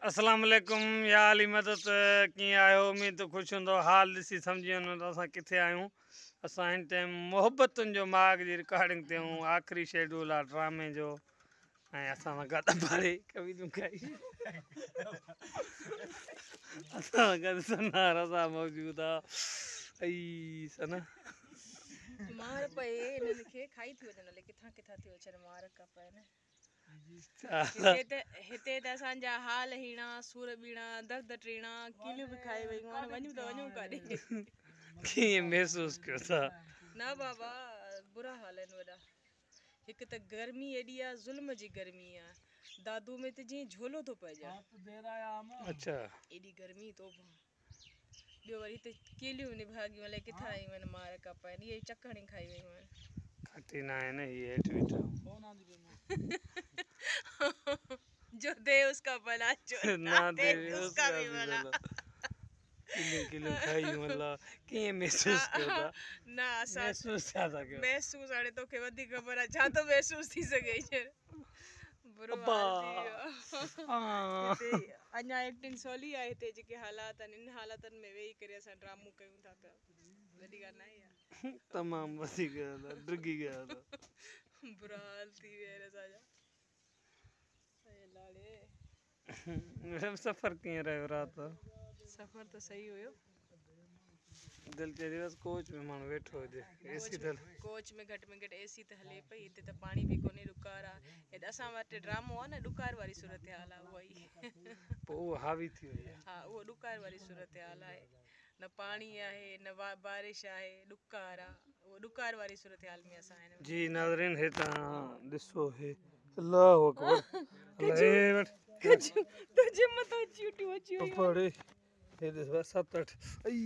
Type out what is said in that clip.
अस्सलाम वालेकुम या अली मदद कीअं आहियो उम्मीद तो ख़ुशि हूंदो हाल ॾिसी सम्झी वञो त असां किथे आहियूं असां हिन टाइम मोहब्बतुनि जो माग जी रिकॉर्डिंग ते आहियूं आख़िरी शेड्यूल आहे ड्रामे जो ऐं असां सां गॾु भाड़े कवियूं खाई असां गॾु सना रज़ा मौजूदु आहे ऐं सना मार पए इन्हनि खे खाई थी वञनि हले किथां किथां थी अचनि मार का पए न हिते त असांजा हाल हीणा सूर बीणा दर्द टीणा किलियूं बि खाई वयूं हाणे वञूं त वञूं काॾे कीअं महसूसु कयो था न बाबा बुरा हाल आहिनि वॾा हिकु त गर्मी एॾी आहे ज़ुल्म जी गर्मी आहे दादू में त जीअं झोलो थो पइजे अच्छा एॾी गर्मी तो ॿियो वरी हिते केलियूं निभागियूं अलाए किथां आयूं आहिनि मार का पाइनि इहे चकण ई खाई वयूं आहिनि खटी ना है ना ये हेठि बीठा जो दे उसका भला जो ना दे उसका भी भला किलियूं खाई मतलब कीअं महसूस कयो था ना असां महसूस छा था कयो महसूस हाणे तोखे वधीक ख़बर आहे छा थो महसूस थी सघे बुरो हिते अञा एक्टिंग सवली आहे हिते जेके हालात आहिनि इन हालातनि में वेही करे असां ड्रामो कयूं था पिया वॾी ॻाल्हि न आहे तमामु वधीक ड्रिगी गया था बुरा हाल थी विया आहिनि असांजा मैडम सफ़र कीअं रहियो राति सफ़र त सही हुयो दिलि चए थी बसि कोच में माण्हू वेठो हुजे एसी त कोच में घटि एसी त हले पई हिते त पाणी बि कोन्हे ॾुकार आहे हेॾे असां वटि ड्रामो आहे न ॾुकार वारी सूरत हाल आहे उहा ई पोइ उहो हावी थी वई आहे हा उहो ॾुकार वारी सूरत हाल आहे न पाणी आहे न बारिश आहे ॾुकार आहे उहो ॾुकार वारी सूरत हाल में असां आहियूं जी नाज़रीन हे तव्हां ॾिसो हे अल्लाहु अकबर तुंहिंजे मथां चीटियूं अची पड़े हे ॾिस 7 8 आई